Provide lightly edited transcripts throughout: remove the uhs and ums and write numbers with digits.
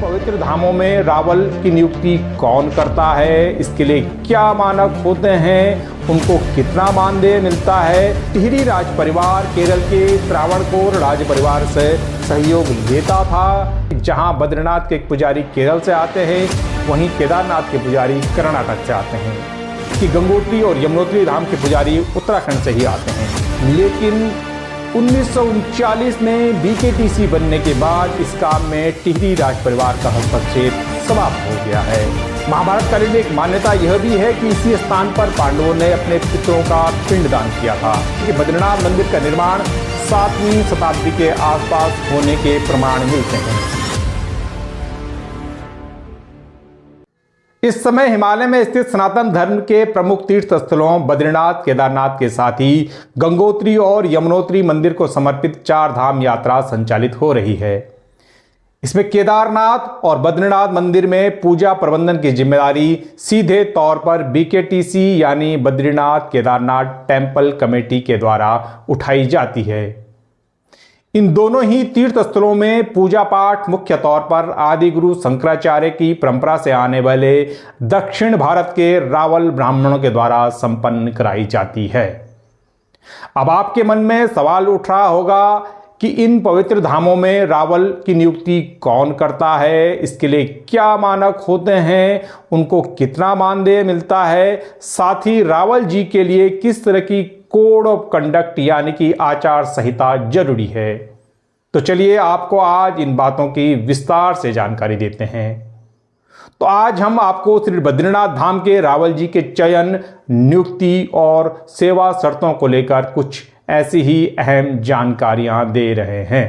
पवित्र धामों में रावल की नियुक्ति कौन करता है, इसके लिए क्या मानक होते हैं, उनको कितना मानदेय मिलता है। टिहरी राज परिवार केरल के त्रावणकोर राज परिवार से सहयोग लेता था। जहां बद्रीनाथ के पुजारी केरल से आते हैं, वहीं केदारनाथ के पुजारी कर्नाटक से आते हैं। कि गंगोत्री और यमुनोत्री धाम के पुजारी उत्तराखंड से ही आते हैं। लेकिन 1939 में बीकेटीसी बनने के बाद इस काम में टिहरी राज परिवार का हस्तक्षेप समाप्त हो गया है। महाभारत कालीन एक मान्यता यह भी है कि इसी स्थान पर पांडवों ने अपने पितरों का पिंडदान किया था। कि बद्रीनाथ मंदिर का निर्माण 7वीं शताब्दी के आसपास होने के प्रमाण मिलते हैं। इस समय हिमालय में स्थित सनातन धर्म के प्रमुख तीर्थ स्थलों बद्रीनाथ, केदारनाथ के साथ ही गंगोत्री और यमुनोत्री मंदिर को समर्पित 4 धाम यात्रा संचालित हो रही है। इसमें केदारनाथ और बद्रीनाथ मंदिर में पूजा प्रबंधन की जिम्मेदारी सीधे तौर पर बीकेटीसी यानी बद्रीनाथ केदारनाथ टेम्पल कमेटी के द्वारा उठाई जाती है। इन दोनों ही तीर्थ स्थलों में पूजा पाठ मुख्य तौर पर आदि गुरु शंकराचार्य की परंपरा से आने वाले दक्षिण भारत के रावल ब्राह्मणों के द्वारा संपन्न कराई जाती है। अब आपके मन में सवाल उठ रहा होगा कि इन पवित्र धामों में रावल की नियुक्ति कौन करता है, इसके लिए क्या मानक होते हैं, उनको कितना मानदेय मिलता है, साथ ही रावल जी के लिए किस तरह की कोड ऑफ कंडक्ट यानी कि आचार संहिता जरूरी है। तो चलिए आपको आज इन बातों की विस्तार से जानकारी देते हैं। तो आज हम आपको श्री बद्रीनाथ धाम के रावल जी के चयन, नियुक्ति और सेवा शर्तों को लेकर कुछ ऐसी ही अहम जानकारियां दे रहे हैं।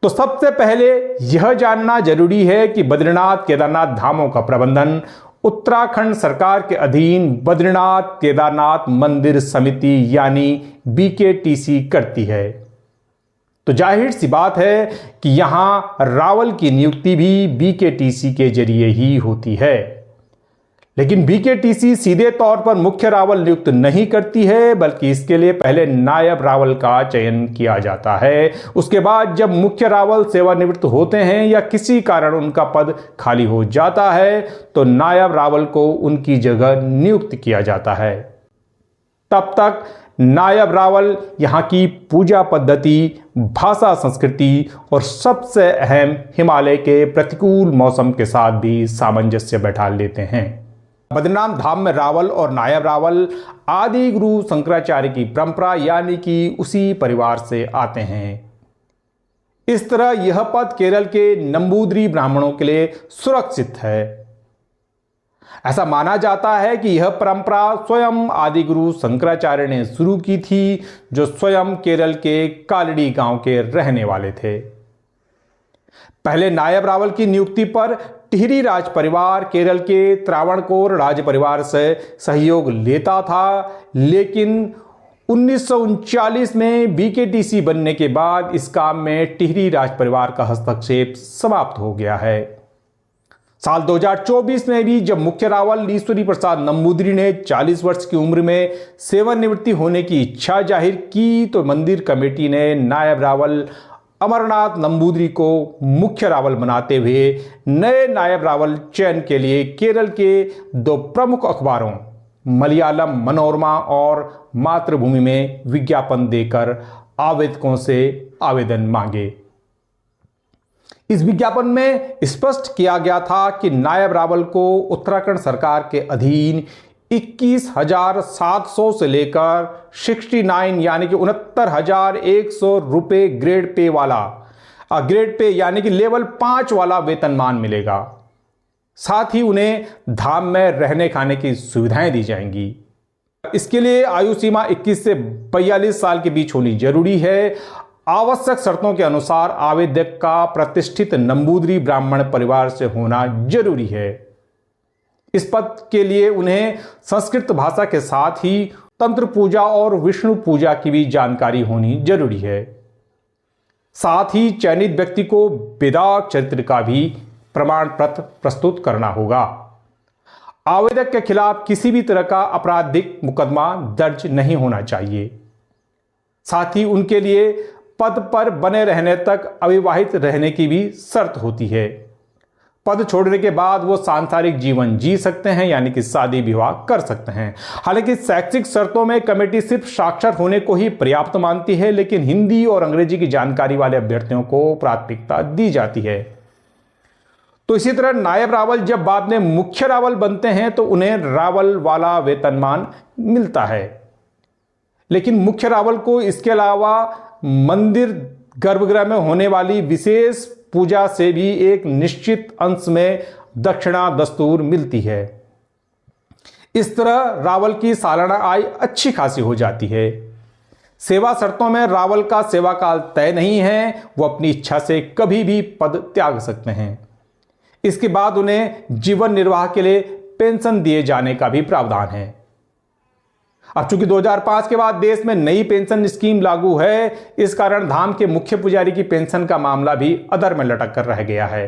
तो सबसे पहले यह जानना जरूरी है कि बद्रीनाथ केदारनाथ धामों का प्रबंधन उत्तराखंड सरकार के अधीन बद्रीनाथ केदारनाथ मंदिर समिति यानी बीकेटीसी करती है। तो जाहिर सी बात है कि यहां रावल की नियुक्ति भी बीकेटीसी के जरिए ही होती है। लेकिन बीकेटीसी सीधे तौर पर मुख्य रावल नियुक्त नहीं करती है, बल्कि इसके लिए पहले नायब रावल का चयन किया जाता है। उसके बाद जब मुख्य रावल सेवानिवृत्त होते हैं या किसी कारण उनका पद खाली हो जाता है, तो नायब रावल को उनकी जगह नियुक्त किया जाता है। तब तक नायब रावल यहाँ की पूजा पद्धति, भाषा, संस्कृति और सबसे अहम हिमालय के प्रतिकूल मौसम के साथ भी सामंजस्य बैठा लेते हैं। बद्रीनाथ धाम में रावल और नायब रावल आदि गुरु शंकराचार्य की परंपरा यानी कि उसी परिवार से आते हैं। इस तरह यह पद केरल के नंबूदरी ब्राह्मणों के लिए सुरक्षित है। ऐसा माना जाता है कि यह परंपरा स्वयं आदि गुरु शंकराचार्य ने शुरू की थी, जो स्वयं केरल के कालड़ी गांव के रहने वाले थे। पहले नायब रावल की नियुक्ति पर टिहरी राज परिवार केरल के त्रावणकोर राज परिवार से सहयोग लेता था। लेकिन 1939 में बीकेटीसी बनने के बाद इस काम में टिहरी राज परिवार का हस्तक्षेप समाप्त हो गया है। साल 2024 में भी जब मुख्य रावल ईश्वरी प्रसाद नंबूदरी ने 40 वर्ष की उम्र में सेवानिवृत्ति होने की इच्छा जाहिर की, तो मंदिर कमेटी ने नायब रावल अमरनाथ नंबूदरी को मुख्य रावल बनाते हुए नए नायब रावल चयन के लिए केरल के 2 प्रमुख अखबारों मलयालम मनोरमा और मातृभूमि में विज्ञापन देकर आवेदकों से आवेदन मांगे। इस विज्ञापन में स्पष्ट किया गया था कि नायब रावल को उत्तराखंड सरकार के अधीन 21,700 से लेकर 69 यानी कि 69,100 रुपए ग्रेड पे वाला, ग्रेड पे यानी कि लेवल 5 वाला वेतनमान मिलेगा। साथ ही उन्हें धाम में रहने खाने की सुविधाएं दी जाएंगी। इसके लिए आयु सीमा 21 से 42 साल के बीच होनी जरूरी है। आवश्यक शर्तों के अनुसार आवेदक का प्रतिष्ठित नंबूदरी ब्राह्मण परिवार से होना जरूरी है। इस पद के लिए उन्हें संस्कृत भाषा के साथ ही तंत्र पूजा और विष्णु पूजा की भी जानकारी होनी जरूरी है। साथ ही चयनित व्यक्ति को वेदांत चरित्र का भी प्रमाण पत्र प्रस्तुत करना होगा। आवेदक के खिलाफ किसी भी तरह का आपराधिक मुकदमा दर्ज नहीं होना चाहिए। साथ ही उनके लिए पद पर बने रहने तक अविवाहित रहने की भी शर्त होती है। पद छोड़ने के बाद वो सांसारिक जीवन जी सकते हैं, यानी कि शादी विवाह कर सकते हैं। हालांकि शैक्षिक शर्तों में कमेटी सिर्फ साक्षर होने को ही पर्याप्त मानती है, लेकिन हिंदी और अंग्रेजी की जानकारी वाले अभ्यर्थियों को प्राथमिकता दी जाती है। तो इसी तरह नायब रावल जब बाद में मुख्य रावल बनते हैं तो उन्हें रावल वाला वेतनमान मिलता है, लेकिन मुख्य रावल को इसके अलावा मंदिर गर्भगृह में होने वाली विशेष पूजा से भी एक निश्चित अंश में दक्षिणा दस्तूर मिलती है। इस तरह रावल की सालाना आय अच्छी खासी हो जाती है। सेवा शर्तों में रावल का सेवा काल तय नहीं है, वो अपनी इच्छा से कभी भी पद त्याग सकते हैं। इसके बाद उन्हें जीवन निर्वाह के लिए पेंशन दिए जाने का भी प्रावधान है। अब चूंकि 2005 के बाद देश में नई पेंशन स्कीम लागू है, इस कारण धाम के मुख्य पुजारी की पेंशन का मामला भी अधर में लटक कर रह गया है।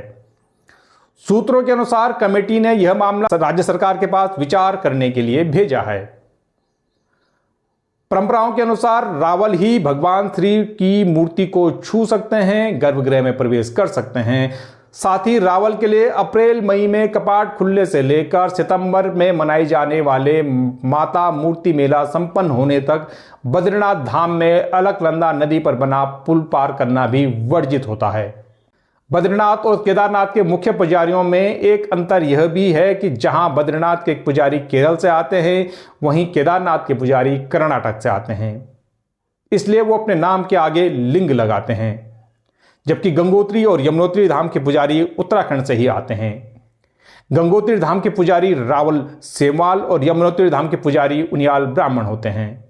सूत्रों के अनुसार कमेटी ने यह मामला राज्य सरकार के पास विचार करने के लिए भेजा है। परंपराओं के अनुसार रावल ही भगवान श्री की मूर्ति को छू सकते हैं, गर्भगृह में प्रवेश कर सकते हैं। साथ ही रावल के लिए अप्रैल मई में कपाट खुलने से लेकर सितंबर में मनाए जाने वाले माता मूर्ति मेला संपन्न होने तक बद्रीनाथ धाम में अलकनंदा नदी पर बना पुल पार करना भी वर्जित होता है। बद्रीनाथ और केदारनाथ के मुख्य पुजारियों में एक अंतर यह भी है कि जहां बद्रीनाथ के पुजारी केरल से आते हैं, वहीं केदारनाथ के पुजारी कर्नाटक से आते हैं। इसलिए वो अपने नाम के आगे लिंग लगाते हैं, जबकि गंगोत्री और यमुनोत्री धाम के पुजारी उत्तराखंड से ही आते हैं। गंगोत्री धाम के पुजारी रावल सेमवाल और यमुनोत्री धाम के पुजारी उनियाल ब्राह्मण होते हैं।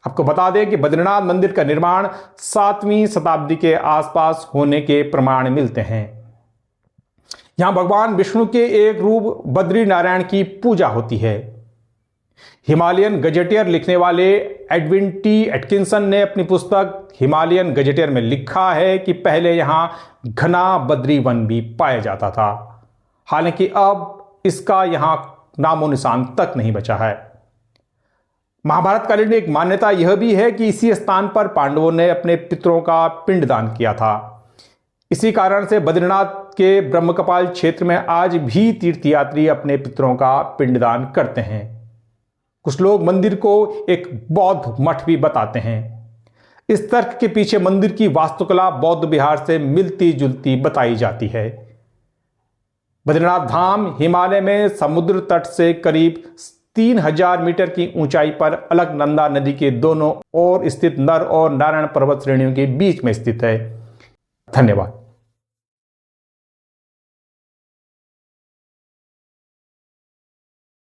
आपको बता दें कि बद्रीनाथ मंदिर का निर्माण 7वीं शताब्दी के आसपास होने के प्रमाण मिलते हैं। यहां भगवान विष्णु के एक रूप बद्री नारायण की पूजा होती है। हिमालयन गजेटियर लिखने वाले एडविन टी एटकिंसन ने अपनी पुस्तक हिमालयन गजेटियर में लिखा है कि पहले यहां घना बद्री वन भी पाया जाता था। हालांकि अब इसका यहां नामो निशान तक नहीं बचा है। महाभारत कालीन एक मान्यता यह भी है कि इसी स्थान पर पांडवों ने अपने पितरों का पिंडदान किया था। इसी कारण से बद्रीनाथ के ब्रह्मकपाल क्षेत्र में आज भी तीर्थयात्री अपने पितरों का पिंडदान करते हैं। कुछ लोग मंदिर को एक बौद्ध मठ भी बताते हैं। इस तर्क के पीछे मंदिर की वास्तुकला बौद्ध विहार से मिलती जुलती बताई जाती है। बद्रीनाथ धाम हिमालय में समुद्र तट से करीब 3000 मीटर की ऊंचाई पर अलकनंदा नदी के दोनों ओर स्थित नर और नारायण पर्वत श्रेणियों के बीच में स्थित है। धन्यवाद।